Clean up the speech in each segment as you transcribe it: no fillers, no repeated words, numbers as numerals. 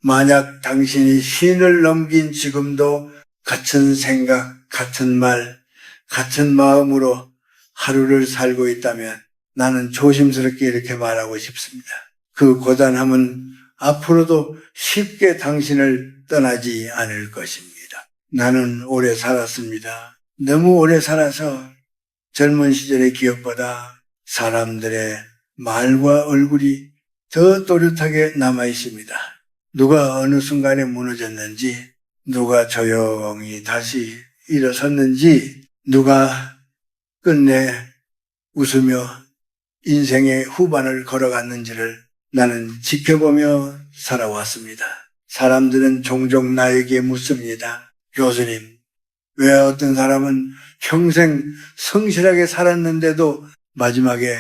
만약 당신이 신을 넘긴 지금도 같은 생각, 같은 말, 같은 마음으로 하루를 살고 있다면 나는 조심스럽게 이렇게 말하고 싶습니다. 그 고단함은 앞으로도 쉽게 당신을 떠나지 않을 것입니다. 나는 오래 살았습니다. 너무 오래 살아서 젊은 시절의 기억보다 사람들의 말과 얼굴이 더 또렷하게 남아 있습니다. 누가 어느 순간에 무너졌는지, 누가 조용히 다시 일어섰는지, 누가 끝내 웃으며 인생의 후반을 걸어갔는지를 나는 지켜보며 살아왔습니다. 사람들은 종종 나에게 묻습니다. 교수님, 왜 어떤 사람은 평생 성실하게 살았는데도 마지막에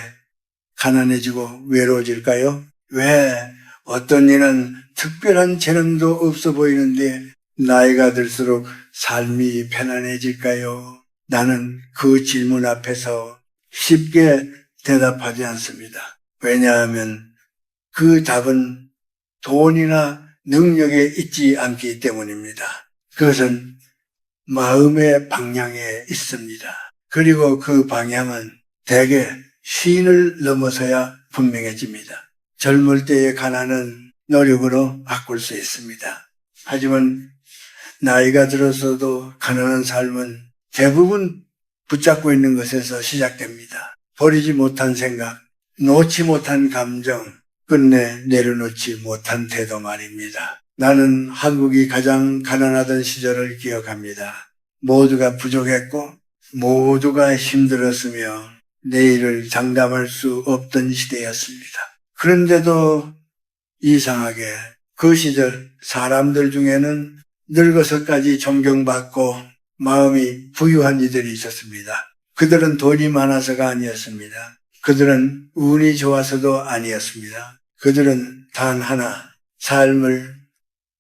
가난해지고 외로워질까요? 왜 어떤 이는 특별한 재능도 없어 보이는데 나이가 들수록 삶이 편안해질까요? 나는 그 질문 앞에서 쉽게 대답하지 않습니다. 왜냐하면 그 답은 돈이나 능력에 있지 않기 때문입니다. 그것은 마음의 방향에 있습니다. 그리고 그 방향은 대개 신을 넘어서야 분명해집니다. 젊을 때의 가난은 노력으로 바꿀 수 있습니다. 하지만 나이가 들어서도 가난한 삶은 대부분 붙잡고 있는 것에서 시작됩니다. 버리지 못한 생각, 놓지 못한 감정, 끝내 내려놓지 못한 태도 말입니다. 나는 한국이 가장 가난하던 시절을 기억합니다. 모두가 부족했고 모두가 힘들었으며 내일을 장담할 수 없던 시대였습니다. 그런데도 이상하게 그 시절 사람들 중에는 늙어서까지 존경받고 마음이 부유한 이들이 있었습니다. 그들은 돈이 많아서가 아니었습니다. 그들은 운이 좋아서도 아니었습니다. 그들은 단 하나, 삶을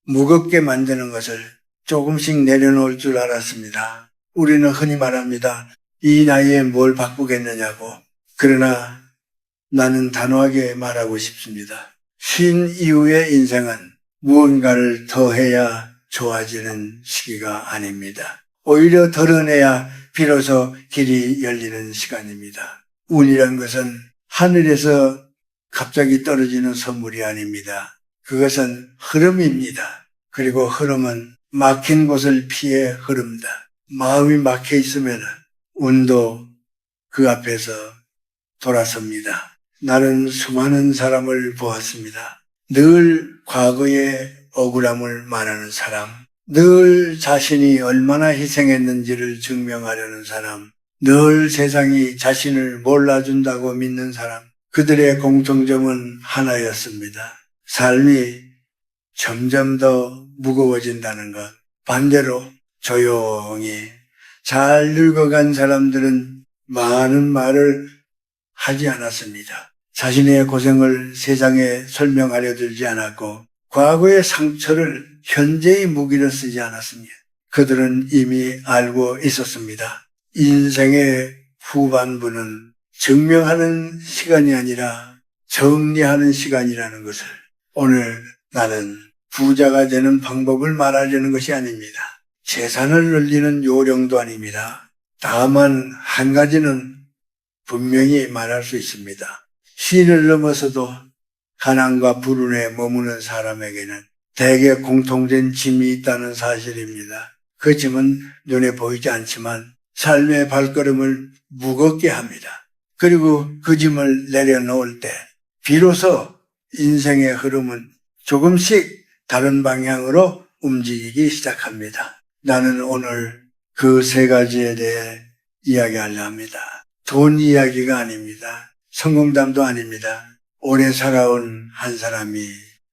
무겁게 만드는 것을 조금씩 내려놓을 줄 알았습니다. 우리는 흔히 말합니다. 이 나이에 뭘 바꾸겠느냐고. 그러나 나는 단호하게 말하고 싶습니다. 쉰 이후의 인생은 무언가를 더해야 좋아지는 시기가 아닙니다. 오히려 덜어내야 비로소 길이 열리는 시간입니다. 운이란 것은 하늘에서 갑자기 떨어지는 선물이 아닙니다. 그것은 흐름입니다. 그리고 흐름은 막힌 곳을 피해 흐릅니다. 마음이 막혀 있으면 운도 그 앞에서 돌아섭니다. 나는 수많은 사람을 보았습니다. 늘 과거의 억울함을 말하는 사람, 늘 자신이 얼마나 희생했는지를 증명하려는 사람, 늘 세상이 자신을 몰라준다고 믿는 사람, 그들의 공통점은 하나였습니다. 삶이 점점 더 무거워진다는 것. 반대로 조용히 잘 늙어간 사람들은 많은 말을 하지 않았습니다. 자신의 고생을 세상에 설명하려 들지 않았고 과거의 상처를 현재의 무기로 쓰지 않았습니다. 그들은 이미 알고 있었습니다. 인생의 후반부는 증명하는 시간이 아니라 정리하는 시간이라는 것을. 오늘 나는 부자가 되는 방법을 말하려는 것이 아닙니다. 재산을 늘리는 요령도 아닙니다. 다만 한 가지는 분명히 말할 수 있습니다. 신을 넘어서도 가난과 불운에 머무는 사람에게는 대개 공통된 짐이 있다는 사실입니다. 그 짐은 눈에 보이지 않지만 삶의 발걸음을 무겁게 합니다. 그리고 그 짐을 내려놓을 때 비로소 인생의 흐름은 조금씩 다른 방향으로 움직이기 시작합니다. 나는 오늘 그 세 가지에 대해 이야기하려 합니다. 돈 이야기가 아닙니다. 성공담도 아닙니다. 오래 살아온 한 사람이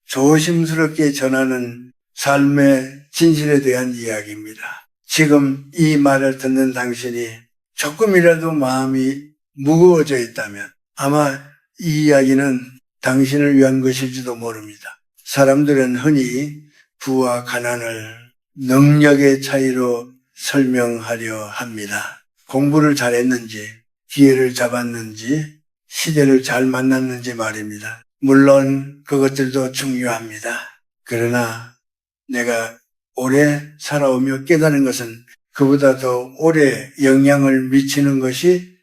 조심스럽게 전하는 삶의 진실에 대한 이야기입니다. 지금 이 말을 듣는 당신이 조금이라도 마음이 무거워져 있다면 아마 이 이야기는 당신을 위한 것일지도 모릅니다. 사람들은 흔히 부와 가난을 능력의 차이로 설명하려 합니다. 공부를 잘했는지, 기회를 잡았는지, 시대를 잘 만났는지 말입니다. 물론 그것들도 중요합니다. 그러나 내가 오래 살아오며 깨달은 것은 그보다 더 오래 영향을 미치는 것이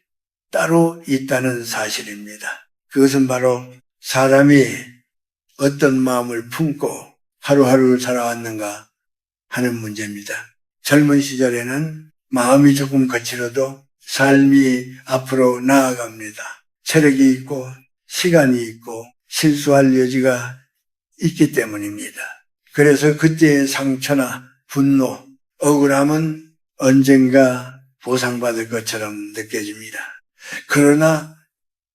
따로 있다는 사실입니다. 그것은 바로 사람이 어떤 마음을 품고 하루하루를 살아왔는가 하는 문제입니다. 젊은 시절에는 마음이 조금 거칠어도 삶이 앞으로 나아갑니다. 체력이 있고 시간이 있고 실수할 여지가 있기 때문입니다. 그래서 그때의 상처나 분노, 억울함은 언젠가 보상받을 것처럼 느껴집니다. 그러나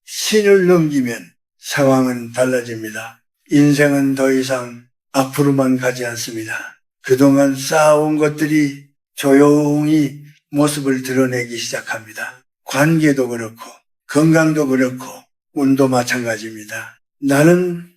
신을 넘기면 상황은 달라집니다. 인생은 더 이상 앞으로만 가지 않습니다. 그동안 쌓아온 것들이 조용히 모습을 드러내기 시작합니다. 관계도 그렇고 건강도 그렇고 운도 마찬가지입니다. 나는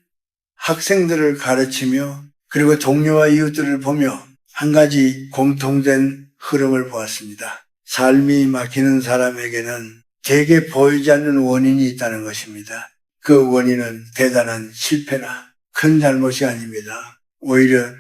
학생들을 가르치며 그리고 동료와 이웃들을 보며 한 가지 공통된 흐름을 보았습니다. 삶이 막히는 사람에게는 대개 보이지 않는 원인이 있다는 것입니다. 그 원인은 대단한 실패나 큰 잘못이 아닙니다. 오히려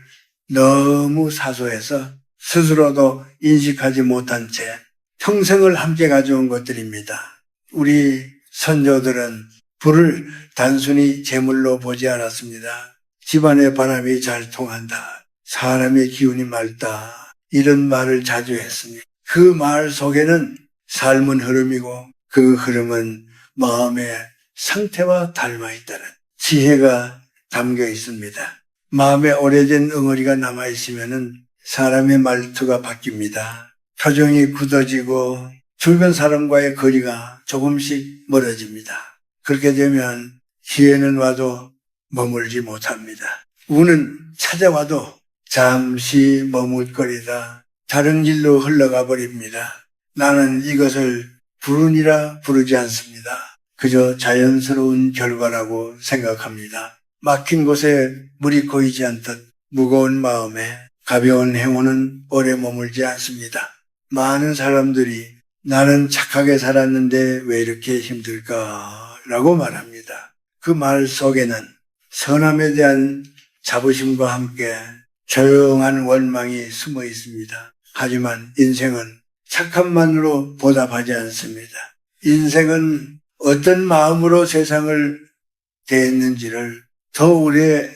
너무 사소해서 스스로도 인식하지 못한 채 평생을 함께 가져온 것들입니다. 우리 선조들은 불을 단순히 제물로 보지 않았습니다. 집안의 바람이 잘 통한다. 사람의 기운이 맑다. 이런 말을 자주 했습니다. 그 말 속에는 삶은 흐름이고 그 흐름은 마음의 상태와 닮아 있다는 지혜가 담겨 있습니다. 마음에 오래된 응어리가 남아있으면 사람의 말투가 바뀝니다. 표정이 굳어지고 주변 사람과의 거리가 조금씩 멀어집니다. 그렇게 되면 기회는 와도 머물지 못합니다. 운은 찾아와도 잠시 머물거리다 다른 길로 흘러가 버립니다. 나는 이것을 불운이라 부르지 않습니다. 그저 자연스러운 결과라고 생각합니다. 막힌 곳에 물이 고이지 않듯 무거운 마음에 가벼운 행운은 오래 머물지 않습니다. 많은 사람들이 나는 착하게 살았는데 왜 이렇게 힘들까라고 말합니다. 그 말 속에는 선함에 대한 자부심과 함께 조용한 원망이 숨어 있습니다. 하지만 인생은 착함만으로 보답하지 않습니다. 인생은 어떤 마음으로 세상을 대했는지를 더 오래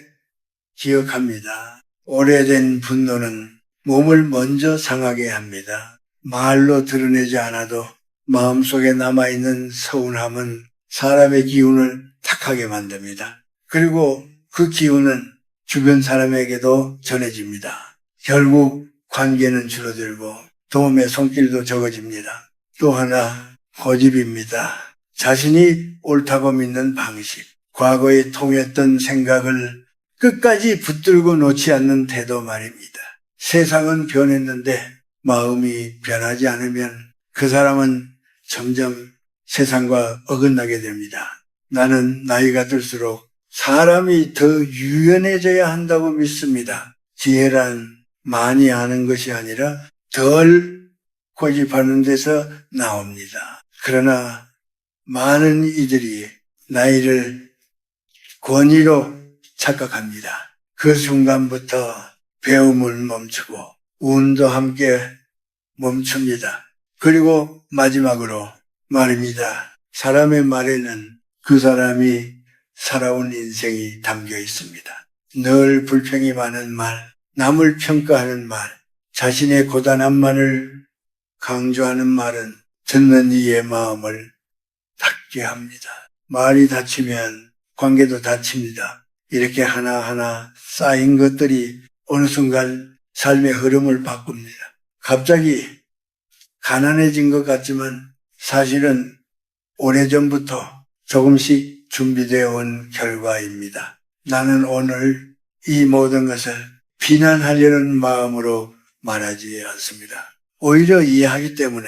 기억합니다. 오래된 분노는 몸을 먼저 상하게 합니다. 말로 드러내지 않아도 마음속에 남아있는 서운함은 사람의 기운을 탁하게 만듭니다. 그리고 그 기운은 주변 사람에게도 전해집니다. 결국 관계는 줄어들고 도움의 손길도 적어집니다. 또 하나 고집입니다. 자신이 옳다고 믿는 방식, 과거에 통했던 생각을 끝까지 붙들고 놓지 않는 태도 말입니다. 세상은 변했는데 마음이 변하지 않으면 그 사람은 점점 세상과 어긋나게 됩니다. 나는 나이가 들수록 사람이 더 유연해져야 한다고 믿습니다. 지혜란 많이 아는 것이 아니라 덜 고집하는 데서 나옵니다. 그러나 많은 이들이 나이를 권위로 착각합니다. 그 순간부터 배움을 멈추고 운도 함께 멈춥니다. 그리고 마지막으로 말입니다. 사람의 말에는 그 사람이 살아온 인생이 담겨 있습니다. 늘 불평이 많은 말, 남을 평가하는 말, 자신의 고단함만을 강조하는 말은 듣는 이의 마음을 닫게 합니다. 말이 닫히면 관계도 닫힙니다. 이렇게 하나하나 쌓인 것들이 어느 순간 삶의 흐름을 바꿉니다. 갑자기 가난해진 것 같지만 사실은 오래전부터 조금씩 준비되어 온 결과입니다. 나는 오늘 이 모든 것을 비난하려는 마음으로 말하지 않습니다. 오히려 이해하기 때문에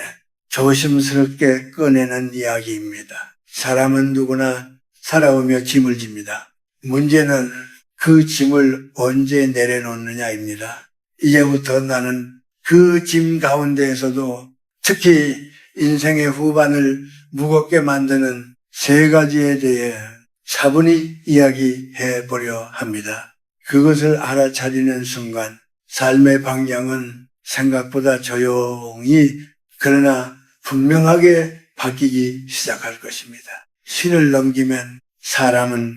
조심스럽게 꺼내는 이야기입니다. 사람은 누구나 살아오며 짐을 집니다. 문제는 그 짐을 언제 내려놓느냐입니다. 이제부터 나는 그 짐 가운데에서도 특히 인생의 후반을 무겁게 만드는 세 가지에 대해 차분히 이야기해 보려 합니다. 그것을 알아차리는 순간 삶의 방향은 생각보다 조용히 그러나 분명하게 바뀌기 시작할 것입니다. 신을 넘기면 사람은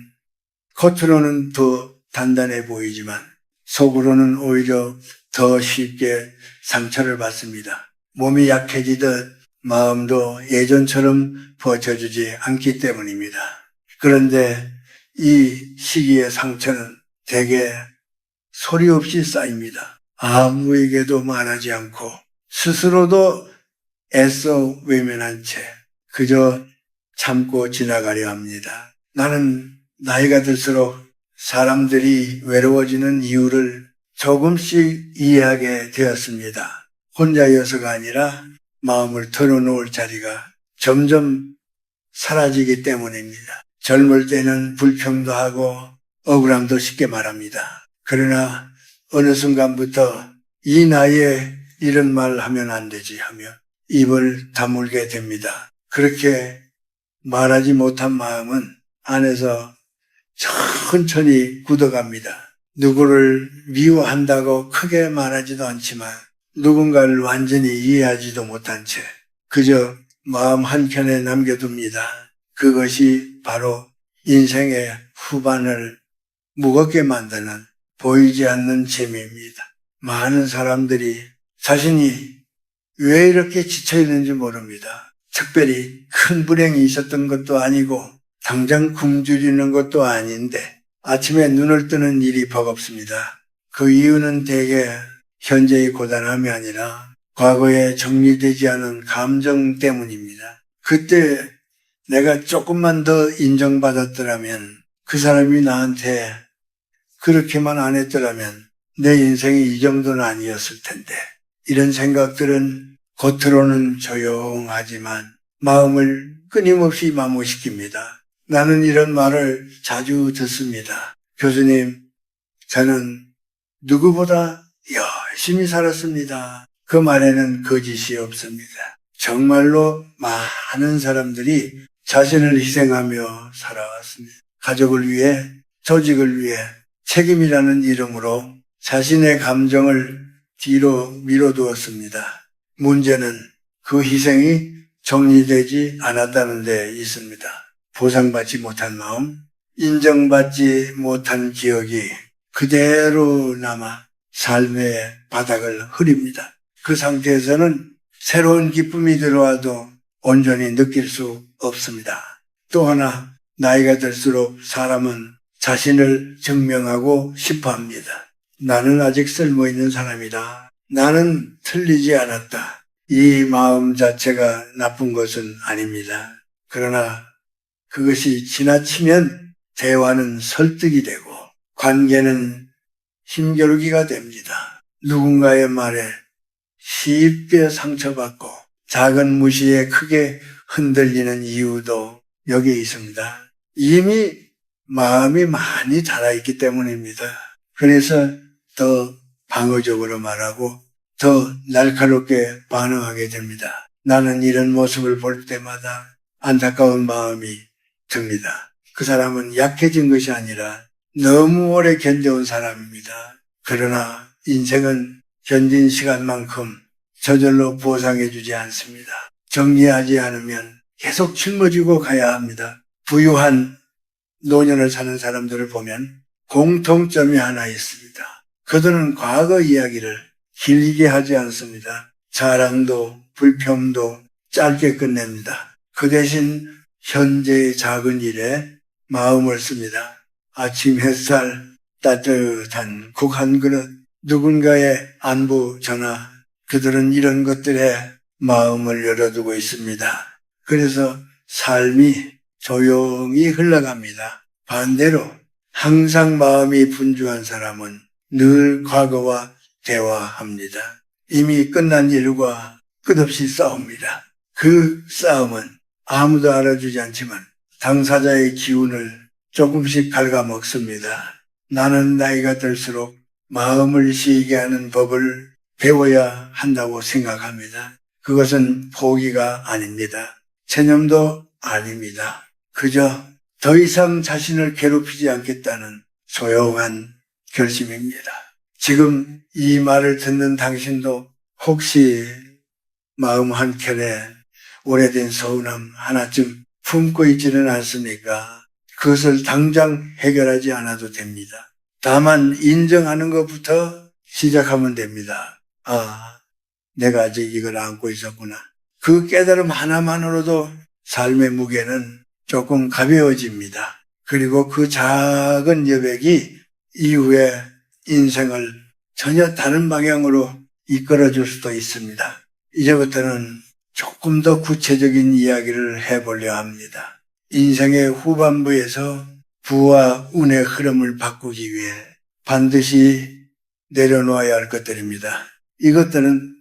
겉으로는 더 단단해 보이지만 속으로는 오히려 더 쉽게 상처를 받습니다. 몸이 약해지듯 마음도 예전처럼 버텨주지 않기 때문입니다. 그런데 이 시기의 상처는 대개 소리 없이 쌓입니다. 아무에게도 말하지 않고 스스로도 애써 외면한 채 그저 참고 지나가려 합니다. 나는 나이가 들수록 사람들이 외로워지는 이유를 조금씩 이해하게 되었습니다. 혼자여서가 아니라 마음을 털어놓을 자리가 점점 사라지기 때문입니다. 젊을 때는 불평도 하고 억울함도 쉽게 말합니다. 그러나 어느 순간부터 이 나이에 이런 말 하면 안 되지 하며 입을 다물게 됩니다. 그렇게 말하지 못한 마음은 안에서 천천히 굳어갑니다. 누구를 미워한다고 크게 말하지도 않지만 누군가를 완전히 이해하지도 못한 채 그저 마음 한켠에 남겨둡니다. 그것이 바로 인생의 후반을 무겁게 만드는 보이지 않는 재미입니다. 많은 사람들이 자신이 왜 이렇게 지쳐있는지 모릅니다. 특별히 큰 불행이 있었던 것도 아니고 당장 굶주리는 것도 아닌데 아침에 눈을 뜨는 일이 버겁습니다. 그 이유는 대개 현재의 고단함이 아니라 과거에 정리되지 않은 감정 때문입니다. 그때 내가 조금만 더 인정받았더라면 그 사람이 나한테 그렇게만 안 했더라면 내 인생이 이 정도는 아니었을 텐데 이런 생각들은 겉으로는 조용하지만 마음을 끊임없이 마모시킵니다. 나는 이런 말을 자주 듣습니다. 교수님, 저는 누구보다 열심히 살았습니다. 그 말에는 거짓이 없습니다. 정말로 많은 사람들이 자신을 희생하며 살아왔습니다. 가족을 위해, 조직을 위해 책임이라는 이름으로 자신의 감정을 뒤로 밀어두었습니다. 문제는 그 희생이 정리되지 않았다는 데 있습니다. 보상받지 못한 마음, 인정받지 못한 기억이 그대로 남아 삶의 바닥을 흐립니다. 그 상태에서는 새로운 기쁨이 들어와도 온전히 느낄 수 없습니다. 또 하나, 나이가 들수록 사람은 자신을 증명하고 싶어 합니다. 나는 아직 쓸모있는 사람이다. 나는 틀리지 않았다. 이 마음 자체가 나쁜 것은 아닙니다. 그러나 그것이 지나치면 대화는 설득이 되고 관계는 힘겨루기가 됩니다. 누군가의 말에 쉽게 상처받고 작은 무시에 크게 흔들리는 이유도 여기에 있습니다. 이미 마음이 많이 자라있기 때문입니다. 그래서 더 방어적으로 말하고 더 날카롭게 반응하게 됩니다. 나는 이런 모습을 볼 때마다 안타까운 마음이 듭니다. 그 사람은 약해진 것이 아니라 너무 오래 견뎌온 사람입니다. 그러나 인생은 견딘 시간만큼 저절로 보상해주지 않습니다. 정리하지 않으면 계속 짊어지고 가야 합니다. 부유한 노년을 사는 사람들을 보면 공통점이 하나 있습니다. 그들은 과거 이야기를 길게 하지 않습니다. 자랑도 불평도 짧게 끝냅니다. 그 대신 현재의 작은 일에 마음을 씁니다. 아침 햇살, 따뜻한 국 한 그릇, 누군가의 안부 전화, 그들은 이런 것들에 마음을 열어두고 있습니다. 그래서 삶이 조용히 흘러갑니다. 반대로 항상 마음이 분주한 사람은 늘 과거와 대화합니다. 이미 끝난 일과 끝없이 싸웁니다. 그 싸움은 아무도 알아주지 않지만 당사자의 기운을 조금씩 갉아먹습니다. 나는 나이가 들수록 마음을 쉬게 하는 법을 배워야 한다고 생각합니다. 그것은 포기가 아닙니다. 체념도 아닙니다. 그저 더 이상 자신을 괴롭히지 않겠다는 조용한 결심입니다. 지금 이 말을 듣는 당신도 혹시 마음 한켠에 오래된 서운함 하나쯤 품고 있지는 않습니까? 그것을 당장 해결하지 않아도 됩니다. 다만 인정하는 것부터 시작하면 됩니다. 아, 내가 아직 이걸 안고 있었구나. 그 깨달음 하나만으로도 삶의 무게는 조금 가벼워집니다. 그리고 그 작은 여백이 이후에 인생을 전혀 다른 방향으로 이끌어줄 수도 있습니다. 이제부터는 조금 더 구체적인 이야기를 해보려 합니다. 인생의 후반부에서 부와 운의 흐름을 바꾸기 위해 반드시 내려놓아야 할 것들입니다. 이것들은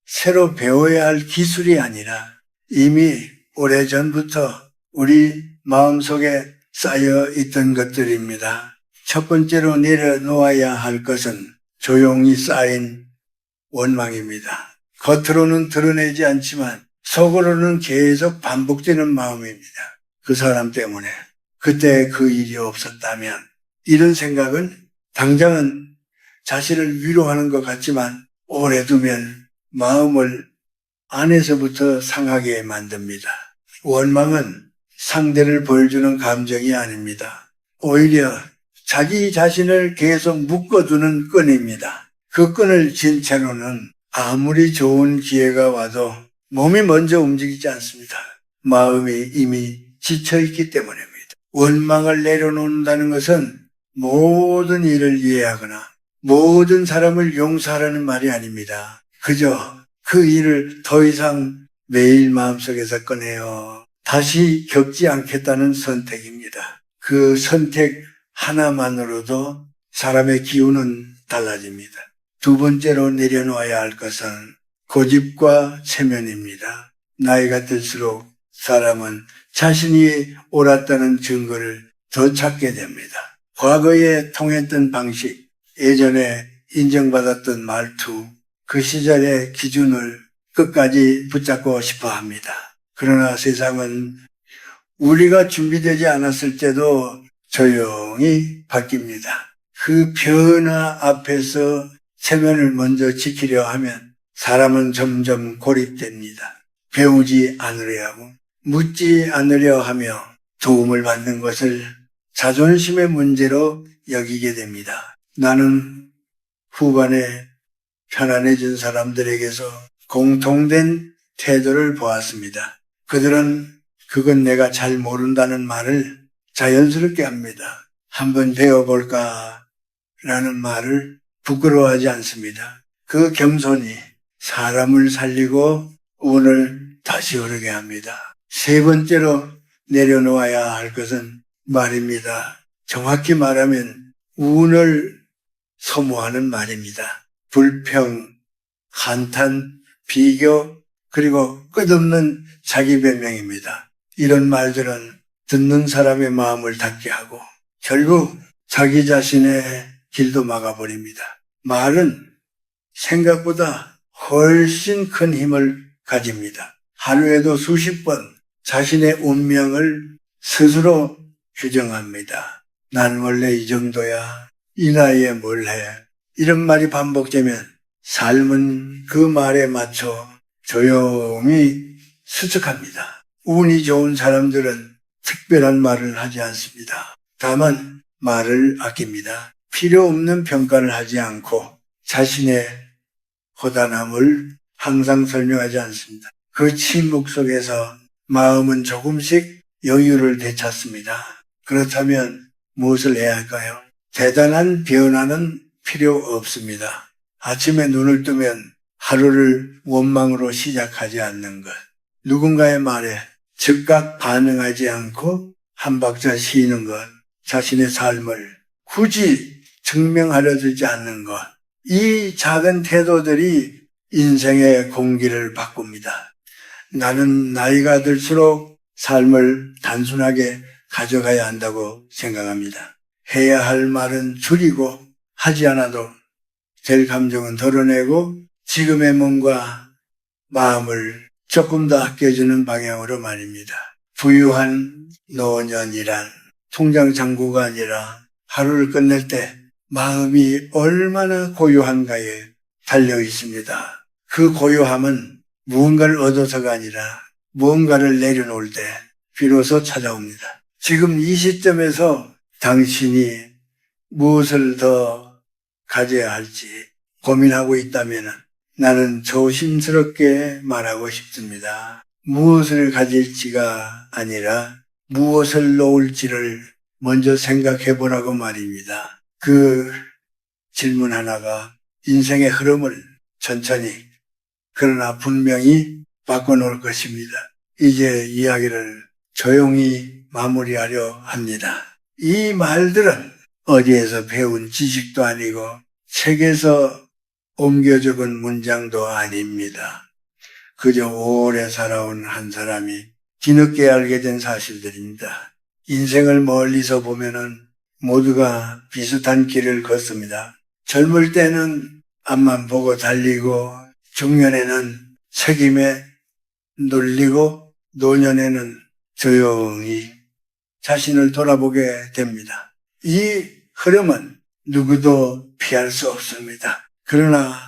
새로 배워야 할 기술이 아니라 이미 오래전부터 우리 마음속에 쌓여 있던 것들입니다. 첫 번째로 내려놓아야 할 것은 조용히 쌓인 원망입니다. 겉으로는 드러내지 않지만 속으로는 계속 반복되는 마음입니다. 그 사람 때문에 그때 그 일이 없었다면, 이런 생각은 당장은 자신을 위로하는 것 같지만 오래 두면 마음을 안에서부터 상하게 만듭니다. 원망은 상대를 보여주는 감정이 아닙니다. 오히려 자기 자신을 계속 묶어두는 끈입니다. 그 끈을 쥔 채로는 아무리 좋은 기회가 와도 몸이 먼저 움직이지 않습니다. 마음이 이미 지쳐있기 때문입니다. 원망을 내려놓는다는 것은 모든 일을 이해하거나 모든 사람을 용서하라는 말이 아닙니다. 그저 그 일을 더 이상 매일 마음속에서 꺼내어 다시 겪지 않겠다는 선택입니다. 그 선택 하나만으로도 사람의 기운은 달라집니다. 두 번째로 내려놓아야 할 것은 고집과 체면입니다. 나이가 들수록 사람은 자신이 옳았다는 증거를 더 찾게 됩니다. 과거에 통했던 방식, 예전에 인정받았던 말투, 그 시절의 기준을 끝까지 붙잡고 싶어 합니다. 그러나 세상은 우리가 준비되지 않았을 때도 조용히 바뀝니다. 그 변화 앞에서 체면을 먼저 지키려 하면 사람은 점점 고립됩니다. 배우지 않으려 하고 묻지 않으려 하며 도움을 받는 것을 자존심의 문제로 여기게 됩니다. 나는 후반에 편안해진 사람들에게서 공통된 태도를 보았습니다. 그들은 그건 내가 잘 모른다는 말을 자연스럽게 합니다. 한번 배워볼까 라는 말을 부끄러워하지 않습니다. 그 겸손이 사람을 살리고 운을 다시 오르게 합니다. 세 번째로 내려놓아야 할 것은 말입니다. 정확히 말하면 운을 소모하는 말입니다. 불평, 한탄, 비교, 그리고 끝없는 자기 변명입니다. 이런 말들은 듣는 사람의 마음을 닫게 하고 결국 자기 자신의 길도 막아버립니다. 말은 생각보다 훨씬 큰 힘을 가집니다. 하루에도 수십 번 자신의 운명을 스스로 규정합니다. 난 원래 이 정도야. 이 나이에 뭘 해. 이런 말이 반복되면 삶은 그 말에 맞춰 조용히 수척합니다. 운이 좋은 사람들은 특별한 말을 하지 않습니다. 다만 말을 아낍니다. 필요 없는 평가를 하지 않고 자신의 허단함을 항상 설명하지 않습니다. 그 침묵 속에서 마음은 조금씩 여유를 되찾습니다. 그렇다면 무엇을 해야 할까요? 대단한 변화는 필요 없습니다. 아침에 눈을 뜨면 하루를 원망으로 시작하지 않는 것. 누군가의 말에 즉각 반응하지 않고 한 박자 쉬는 것. 자신의 삶을 굳이 증명하려 들지 않는 것. 이 작은 태도들이 인생의 공기를 바꿉니다. 나는 나이가 들수록 삶을 단순하게 가져가야 한다고 생각합니다. 해야 할 말은 줄이고 하지 않아도 될 감정은 덜어내고 지금의 몸과 마음을 조금 더 아껴주는 방향으로 말입니다. 부유한 노년이란 통장 잔고가 아니라 하루를 끝낼 때 마음이 얼마나 고요한가에 달려 있습니다. 그 고요함은 무언가를 얻어서가 아니라 무언가를 내려놓을 때 비로소 찾아옵니다. 지금 이 시점에서 당신이 무엇을 더 가져야 할지 고민하고 있다면 나는 조심스럽게 말하고 싶습니다. 무엇을 가질지가 아니라 무엇을 놓을지를 먼저 생각해 보라고 말입니다. 그 질문 하나가 인생의 흐름을 천천히 그러나 분명히 바꿔놓을 것입니다. 이제 이야기를 조용히 마무리하려 합니다. 이 말들은 어디에서 배운 지식도 아니고 책에서 옮겨 적은 문장도 아닙니다. 그저 오래 살아온 한 사람이 뒤늦게 알게 된 사실들입니다. 인생을 멀리서 보면은 모두가 비슷한 길을 걷습니다. 젊을 때는 앞만 보고 달리고 중년에는 책임에 눌리고 노년에는 조용히 자신을 돌아보게 됩니다. 이 흐름은 누구도 피할 수 없습니다. 그러나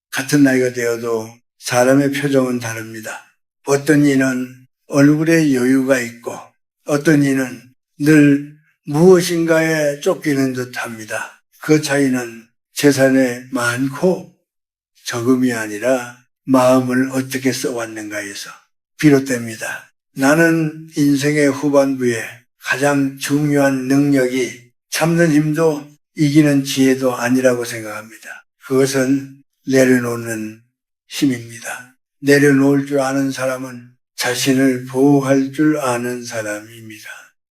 같은 나이가 되어도 사람의 표정은 다릅니다. 어떤 이는 얼굴에 여유가 있고 어떤 이는 늘 무엇인가에 쫓기는 듯합니다. 그 차이는 재산에 많고 적음이 아니라 마음을 어떻게 써왔는가에서 비롯됩니다. 나는 인생의 후반부에 가장 중요한 능력이 참는 힘도 이기는 지혜도 아니라고 생각합니다. 그것은 내려놓는 힘입니다. 내려놓을 줄 아는 사람은 자신을 보호할 줄 아는 사람입니다.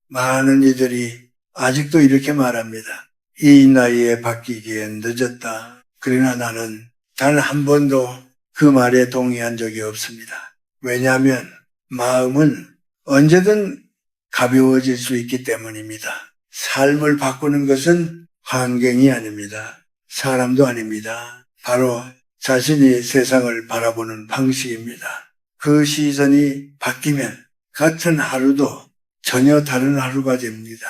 많은 이들이 아직도 이렇게 말합니다. 이 나이에 바뀌기엔 늦었다. 그러나 나는 단 한 번도 그 말에 동의한 적이 없습니다. 왜냐하면 마음은 언제든 가벼워질 수 있기 때문입니다. 삶을 바꾸는 것은 환경이 아닙니다. 사람도 아닙니다. 바로 자신이 세상을 바라보는 방식입니다. 그 시선이 바뀌면 같은 하루도 전혀 다른 하루가 됩니다.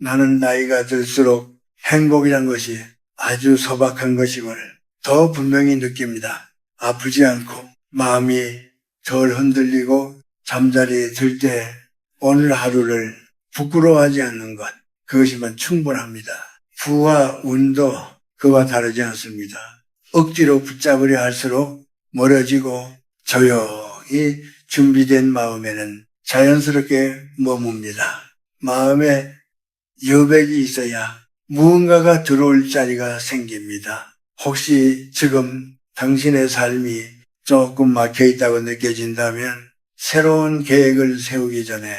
나는 나이가 들수록 행복이란 것이 아주 소박한 것임을 더 분명히 느낍니다. 아프지 않고 마음이 덜 흔들리고 잠자리에 들 때 오늘 하루를 부끄러워하지 않는 것, 그것이면 충분합니다. 부와 운도 그와 다르지 않습니다. 억지로 붙잡으려 할수록 멀어지고 조용히 준비된 마음에는 자연스럽게 머뭅니다. 마음에 여백이 있어야 무언가가 들어올 자리가 생깁니다. 혹시 지금 당신의 삶이 조금 막혀 있다고 느껴진다면 새로운 계획을 세우기 전에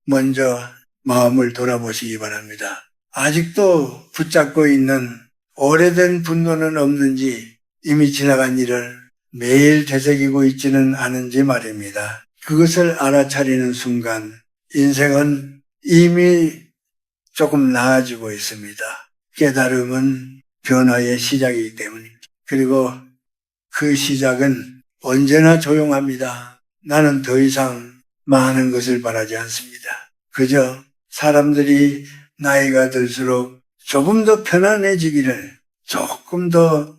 먼저 마음을 돌아보시기 바랍니다. 아직도 붙잡고 있는 오래된 분노는 없는지 이미 지나간 일을 매일 되새기고 있지는 않은지 말입니다. 그것을 알아차리는 순간 인생은 이미 조금 나아지고 있습니다. 깨달음은 변화의 시작이기 때문입니다. 그리고 그 시작은 언제나 조용합니다. 나는 더 이상 많은 것을 바라지 않습니다. 그저 사람들이 나이가 들수록 조금 더 편안해지기를, 조금 더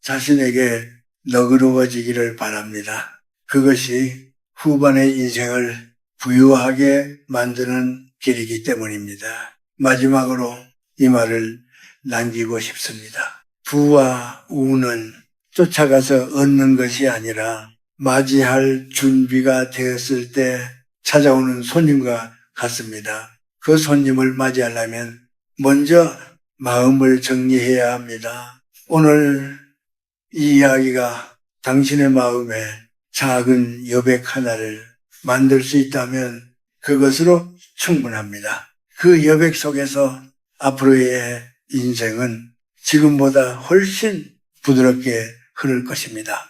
자신에게 너그러워지기를 바랍니다. 그것이 후반의 인생을 부유하게 만드는 길이기 때문입니다. 마지막으로 이 말을 남기고 싶습니다. 부와 우는 쫓아가서 얻는 것이 아니라 맞이할 준비가 되었을 때 찾아오는 손님과 같습니다. 그 손님을 맞이하려면 먼저 마음을 정리해야 합니다. 오늘 이 이야기가 당신의 마음에 작은 여백 하나를 만들 수 있다면 그것으로 충분합니다. 그 여백 속에서 앞으로의 인생은 지금보다 훨씬 부드럽게 흐를 것입니다.